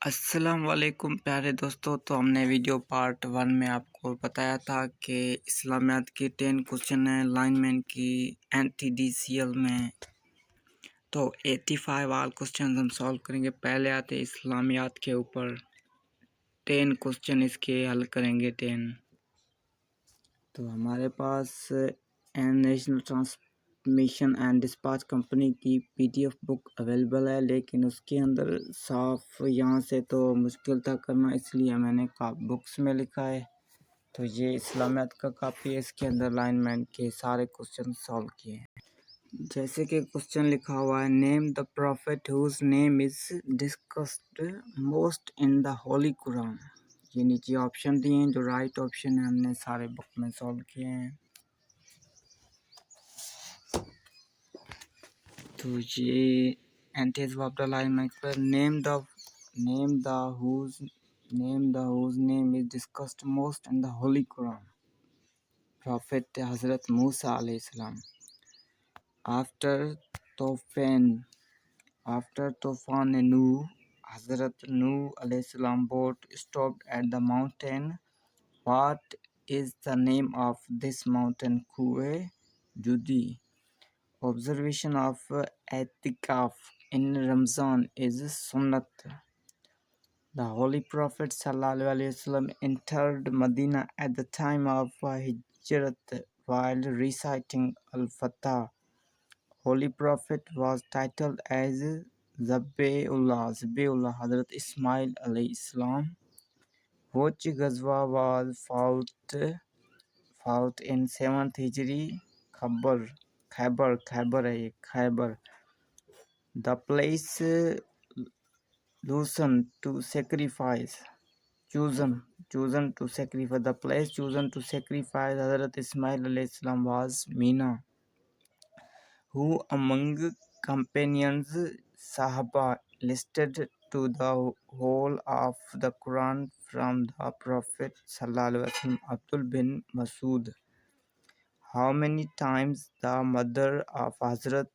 अस्सलाम वालेकुम प्यारे दोस्तों। तो हमने वीडियो पार्ट 1 में आपको बताया था कि इस्लामियात की 10 क्वेश्चन है लाइनमैन की NTDCL में। तो 85 ऑल क्वेश्चन हम सॉल्व करेंगे। पहले आते इस्लामियात के ऊपर 10 क्वेश्चन इसके हल करेंगे 10। तो हमारे पास national transmission and dispatch company की PDF बुक अवेलेबल है, लेकिन उसके अंदर साफ यहाँ से तो मुश्किल था करना, इसलिए मैंने बुक्स में लिखा है। तो ये इस्लामियात का कापी है, इसके अंदर लाइनमैन के सारे क्वेश्चन सॉल्व किए हैं। जैसे कि क्वेश्चन लिखा हुआ है, name the prophet whose name is discussed most in the holy Quran. ये नीचे ऑप्शन दिए हैं, जो राइट ऑप्शन है हमने सारे बुक में सॉल्व किए हैं। तो ये एंटीज ऑफ द लाइन पर name the whose name is discussed most in the Holy Quran. Prophet Hazrat Musa alayhi salam. After Tufan Nuh, Hazrat Nuh alayhi salam boat stopped at the mountain. What is the name of this mountain? Khuwe Judi. Observation of I'tikaf in Ramzan is Sunnat. The Holy Prophet ﷺ entered Medina at the time of Hijrat while reciting Al-Fatah. Holy Prophet was titled as Zabiullah Hazrat Ismail alayhi salam. Which Ghazwa was fought in 7th Hijri? Khyber. The place chosen to sacrifice. The place chosen to sacrifice Hazrat Ismail alayhi salam was Mina. Who among companions Sahaba listed to the whole of the Quran from the Prophet sallallahu alaihi wasallam? Abdul bin Masud. How many times the mother of Hazrat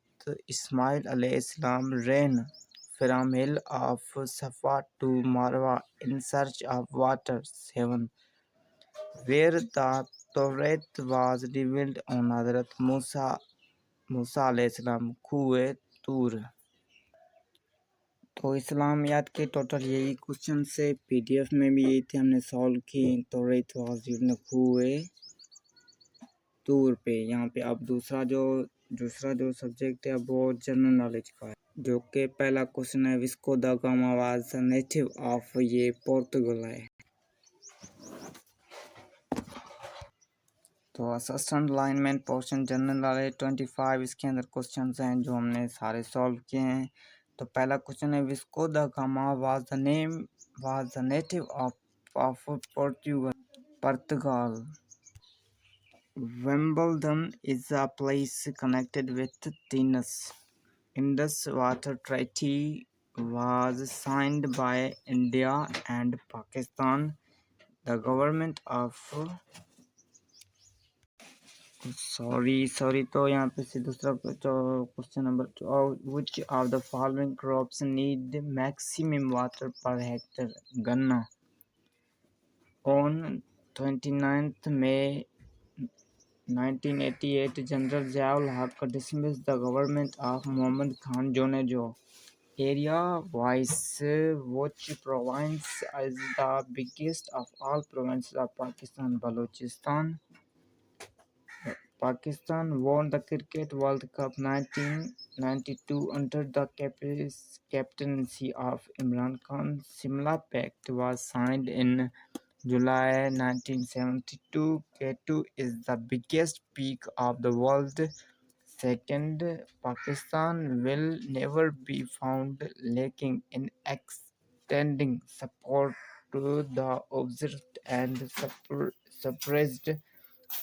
Ismail alayhi salam ran from hill of Safa to Marwa in search of water? 7. Where the Torah was revealed on Hazrat Musa alayhi salam, Kuwe Tur. तो इस्लामियात के total यही question से PDF में भी यही थे, हमने solve किए। तौराह वाज रिवील्ड कुवे तूर पे। यहाँ पे अब दूसरा जो सब्जेक्ट है वो जनरल नॉलेज का है, जो कि पहला क्वेश्चन है, विस्को दा गामा वाज नेटिव ऑफ, ये पोर्तुगल है। तो assistant lineman portion general knowledge 25, इसके अंदर क्वेश्चंस हैं जो हमने सारे सॉल्व किए हैं। तो पहला क्वेश्चन है, विस्को दा gamma was the native of Portugal. Wimbledon is a place connected with tennis. Indus Water Treaty was signed by India and Pakistan. The government of तो यहाँ पे से दूसरा question number 2, which of the following crops need maximum water per hectare? गन्ना. On 29th May 1988, General Ziaul Haq dismissed the government of Muhammad Khan Jonejo. Area-wise, which province is the biggest of all provinces of Pakistan? Balochistan. Pakistan won the Cricket World Cup 1992 under the captaincy of Imran Khan. Simla Pact was signed in July 1972. K2 is the biggest peak of the world. Second, Pakistan will never be found lacking in extending support to the oppressed and suppressed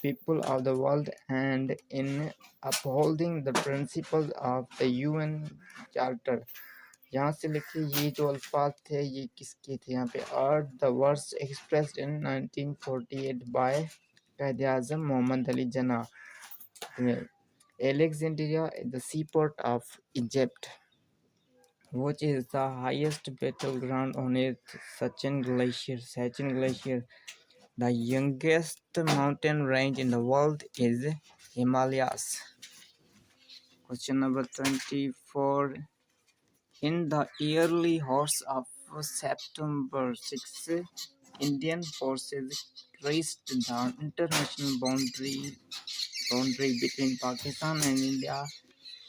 people of the world and in upholding the principles of the UN Charter. यहाँ से लिखिए ये जो अल्फाज थे ये किसके थे। यहाँ पे are the words expressed in 1948 by Quaid-e Azam Mohammad Ali जना. Alexandria is the seaport of Egypt. Which is the highest battleground on Earth? Sachin Glacier. Sachin Glacier. The youngest mountain range in the world is Himalayas. Question number 24. In the early hours of September 6, Indian forces crossed the international boundary between Pakistan and India,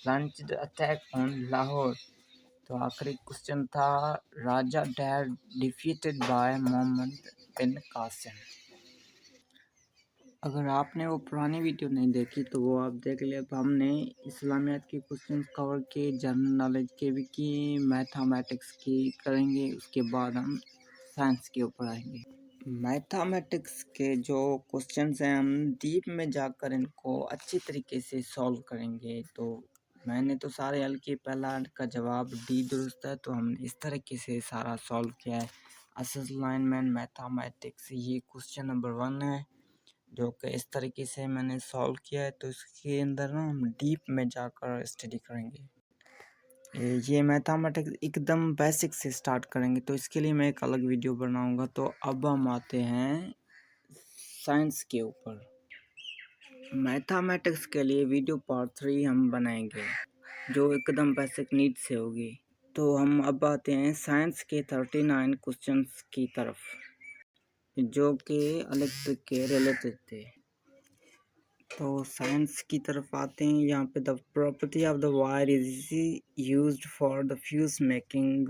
launched attack on Lahore. तो आखिरी question था राजा dad defeated by Mohammad बिन कासिम। अगर आपने वो पुरानी video नहीं देखी तो वो आप देख ले। अब हमने इस्लामियात के क्वेश्चन कवर किए, जनरल नॉलेज के भी किए, मैथमेटिक्स की करेंगे, उसके बाद हम साइंस के ऊपर आएंगे। मैथमेटिक्स के जो क्वेश्चंस हैं हम डीप में जाकर इनको अच्छी तरीके से सॉल्व करेंगे। तो मैंने तो सारे हल किए, पहला का जवाब डी दुरुस्त है, तो हमने इस तरीके से सारा सॉल्व किया है। अलाइनमेंट मैथमेटिक्स ये क्वेश्चन नंबर 1 है जो कि इस तरीके से मैंने सॉल्व किया है। तो इसके अंदर ना हम डीप में जाकर स्टडी करेंगे। ये मैथमेटिक्स एकदम बेसिक से स्टार्ट करेंगे, तो इसके लिए मैं एक अलग वीडियो बनाऊंगा। तो अब हम आते हैं साइंस के ऊपर। मैथमेटिक्स के लिए वीडियो पार्ट 3 हम बनाएंगे जो एकदम बेसिक नीड से होगी। तो हम अब आते हैं साइंस के 39 क्वेश्चंस की तरफ जो कि इलेक्ट्रिक के रिलेटेड थे। तो साइंस की तरफ आते हैं। यहाँ पे the property of the wire is used for the fuse making.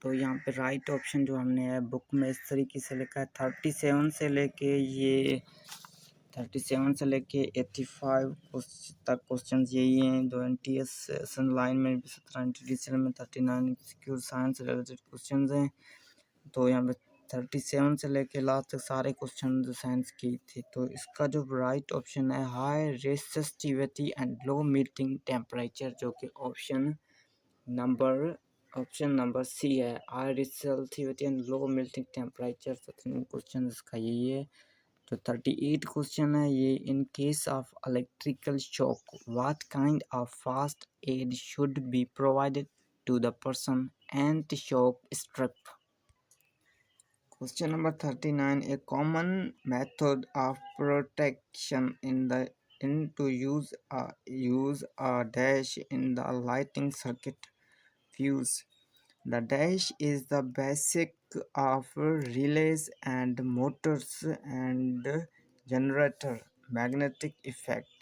तो यहाँ पे राइट ऑप्शन जो हमने है बुक में इस तरीके से लिखा है। 37 से लेके 85 तक क्वेश्चन यही हैं। जो NTS लाइन में 17 NTDCL में 39 सिक्योर साइंस रिलेटेड क्वेश्चन हैं। तो यहाँ पे 37 से लेके लास्ट तक सारे क्वेश्चन साइंस की थी। तो इसका जो राइट ऑप्शन है high resistivity and low melting temperature, जो कि ऑप्शन नंबर सी है। High resistivity and low melting temperature question इसका यही है। तो 38 क्वेश्चन है ये। In case of electrical shock what kind of first aid should be provided to the person anti shock strip. Question number 39. A common method of protection to use a dash in the lighting circuit fuse. The dash is the basic of relays and motors and generator magnetic effect.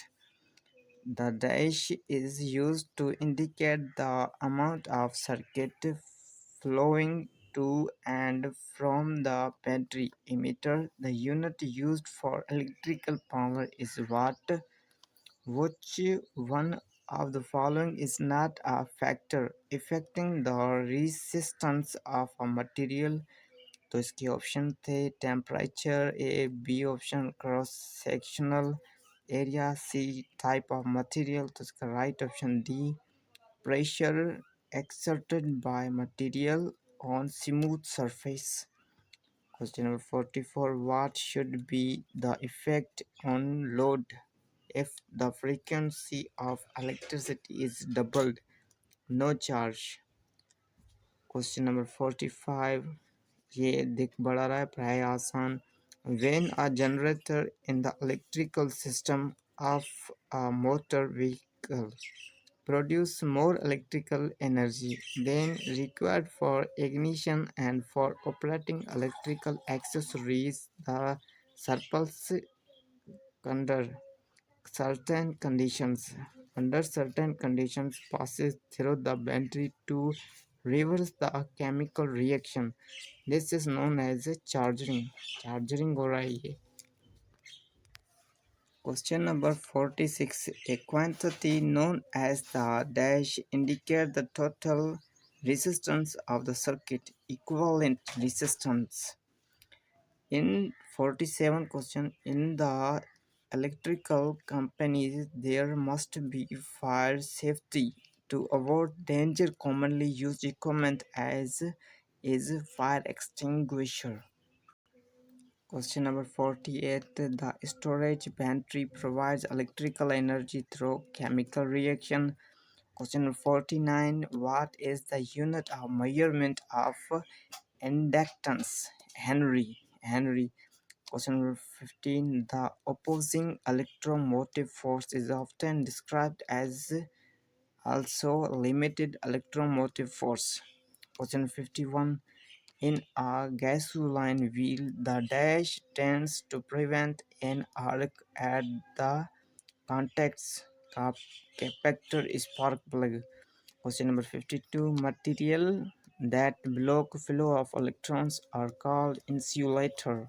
The dash is used to indicate the amount of circuit flowing to and from the battery emitter. The unit used for electrical power is watt. Which one of the following is not a factor affecting the resistance of a material? तो इसके option थे temperature, B option cross sectional area, C type of material. तो इसका right option D pressure exerted by material on smooth surface. Question number 44. What should be the effect on load if the frequency of electricity is doubled? No charge. Question number 45. ये दिख बढ़ा रहा है प्राय आसान। When a generator in the electrical system of a motor vehicle produce more electrical energy than required for ignition and for operating electrical accessories, the surplus under certain conditions passes through the battery to reverse the chemical reaction. This is known as charging हो रहा है ये। Question number 46. A quantity known as the dash indicates the total resistance of the circuit, equivalent resistance. In 47 question, in the electrical companies, there must be fire safety to avoid danger. Commonly used equipment as is fire extinguisher. Question number 48. The storage battery provides electrical energy through chemical reaction. Question number 49. What is the unit of measurement of inductance? Henry. Question number 15. The opposing electromotive force is often described as also limited electromotive force. Question 51. In a gasoline wheel, the dash tends to prevent an arc at the contacts. Capacitor spark plug. Question number 52. Material that block flow of electrons are called insulator.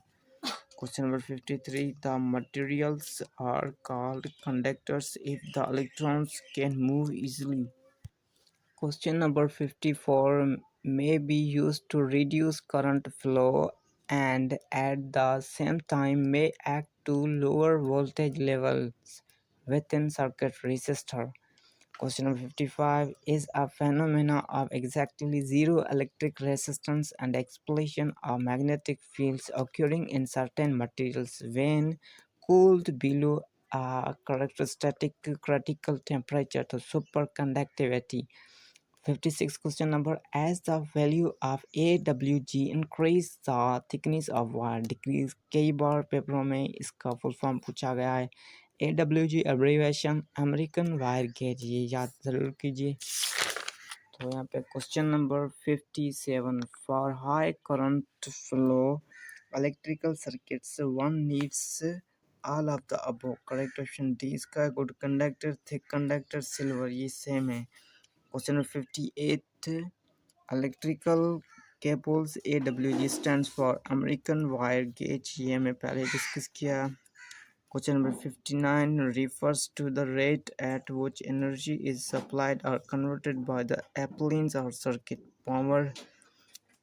Question number 53. The materials are called conductors if the electrons can move easily. Question number 54 may be used to reduce current flow and at the same time may act to lower voltage levels within circuit resistor. Question number 55 is a phenomena of exactly zero electric resistance and explosion of magnetic fields occurring in certain materials when cooled below a characteristic critical temperature to superconductivity. 56 question number. As the value of AWG increase the thickness of wire decrease. कई बार पेपरों में इसका full form पूछा गया है. AWG abbreviation American wire gauge, ये याद ज़रूर कीजिए. तो यहाँ पे question number 57. For high current flow electrical circuits one needs all of the above. Correct option D इसका. Good conductor, thick conductor, silver, ये सेम है. Question number 58. Electrical cables AWG stands for American Wire Gauge, ये हमें पहले discuss किया. Question number 59 refers to the rate at which energy is supplied or converted by the appliance or circuit power.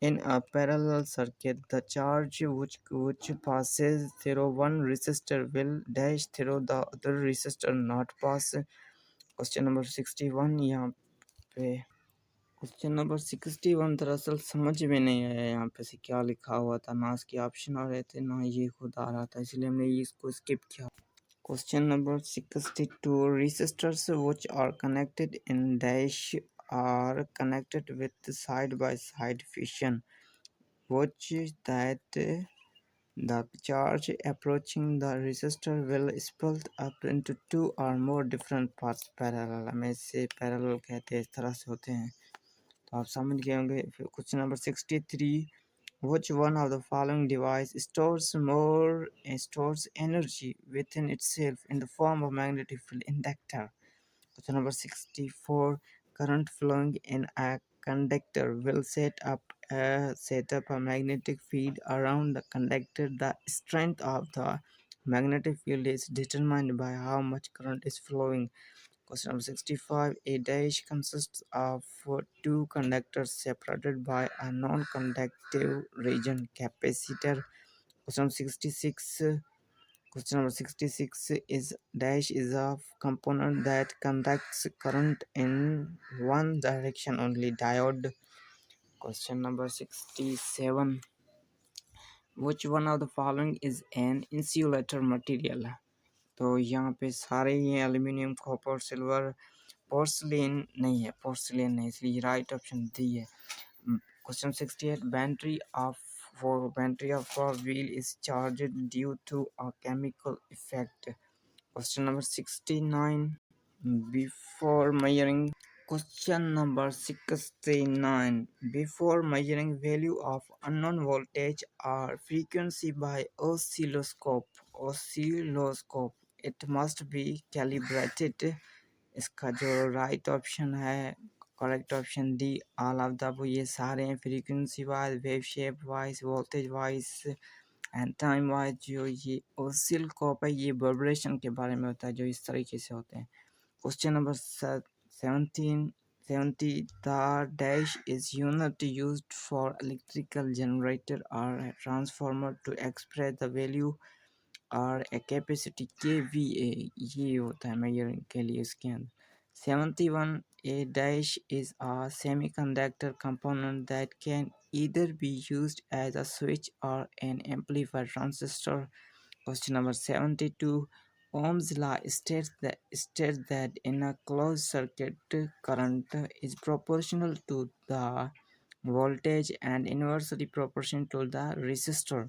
In a parallel circuit, the charge which passes through one resistor will dash through the other resistor not pass. Question number 61 यहाँ पे. Question number 61 दरअसल समझ में नहीं आया यहाँ पे से क्या लिखा हुआ था. ना इसके ऑप्शन आ रहे थे ना ये खुद आ रहा था, इसलिए हमने इसको स्किप किया. Question number 62. Resistors which are connected in dash are connected with side by side fusion, which that the charge approaching the resistor will split up into two or more different parts parallel. हमें इसे parallel कहते हैं, इस तरह से होते हैं. तो आप समझ गए होंगे. Question number 63. Which one of the following device stores energy within itself in the form of magnetic field? Inductor. Question number 64. Current flowing in a conductor will set up a magnetic field around the conductor. The strength of the magnetic field is determined by how much current is flowing. Question number 65. A dash consists of two conductors separated by a non-conductive region, capacitor. Question number 66. Question number 66 is dash is a component that conducts current in one direction only, diode. Question number 67. Which one of the following is an insulator material? तो यहाँ पे सारे ये aluminium, copper, silver, porcelain नहीं है, porcelain नहीं, इसलिए right option D है. Question 68. Battery of a wheel is charged due to a chemical effect. Question number 69. Before measuring Question number 69. Before measuring value of unknown voltage or frequency by oscilloscope, it must be calibrated. इसका जो right option है, correct option D, all of the, ये सारे हैं. Frequency wise, wave shape wise, voltage wise and time wise. जो ये oscilloscope है ये वाइब्रेशन के बारे में होता है, जो इस तरीके से होते हैं. Question number 70. The dash is unit used for electrical generator or transformer to express the value और a capacity kVA, ये होता है मेजरिंग के लिए इसके अंदर. 71. A dash is a semiconductor component that can either be used as a switch or an amplifier transistor. Question number 72. Ohm's law states that in a closed circuit, current is proportional to the voltage and inversely proportional to the resistor.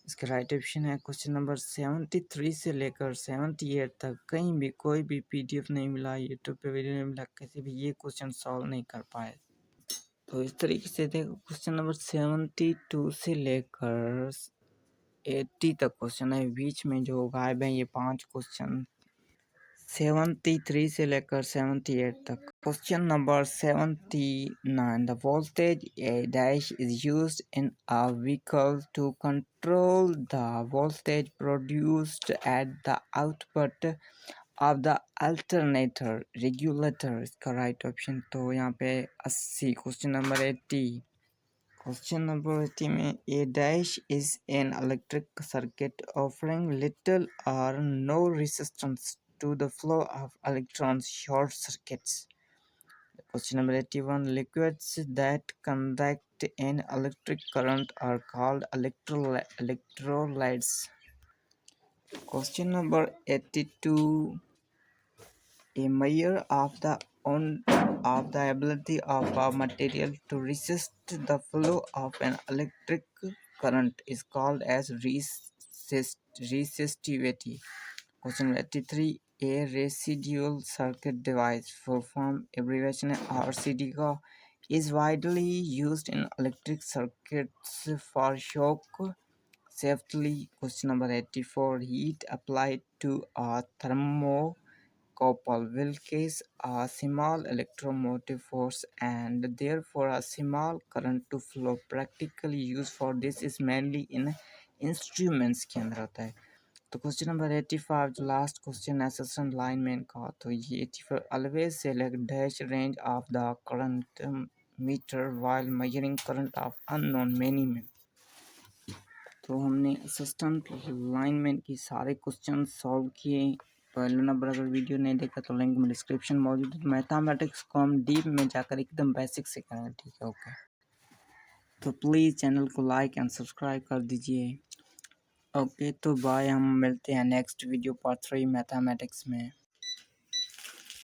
इसका right option है question number 73 से लेकर 78 तक कहीं भी कोई भी PDF नहीं मिला, यूट्यूब पे वीडियो नहीं मिला, किसी भी ये क्वेश्चन सॉल्व नहीं कर पाए। तो इस तरीके से देखो क्वेश्चन नंबर 72 से लेकर 80 तक क्वेश्चन है, बीच में जो गायब है ये 5 क्वेश्चन 73 से लेकर 78 तक। Question number 79. The voltage A dash is used in a vehicle to control the voltage produced at the output of the alternator regulator. इसका राइट ऑप्शन तो यहाँ पे 80। Question number 80। Question number 80 में A dash is an electric circuit offering little or no resistance to the flow of electrons, short circuits. Question number 81. Liquids that conduct an electric current are called electrolytes. Question number 82. A measure of the ability of a material to resist the flow of an electric current is called as resistivity. Question 83. A residual circuit device, full form abbreviation RCD का, is widely used in electric circuits for shock safely. Question number 84. Heat applied to a thermocouple will cause a small electromotive force and therefore a small current to flow. Practical use for this is mainly in instruments के अंदर होता है। तो question number 85 जो last question assistant lineman का, तो ये 85 always select dash range of the current meter while measuring current of unknown minimum. तो हमने असिस्टेंट लाइनमैन की सारे क्वेश्चन सॉल्व किए। पहले नंबर अगर वीडियो नहीं देखा तो लिंक में डिस्क्रिप्शन मौजूद है। मैथमेटिक्स को हम डीप में जाकर एकदम बेसिक से करेंगे, ठीक है? ओके, तो प्लीज़ चैनल को लाइक एंड सब्सक्राइब कर दीजिए। ओके, तो बाय, हम मिलते हैं नेक्स्ट वीडियो पार्ट 3 मैथमेटिक्स में।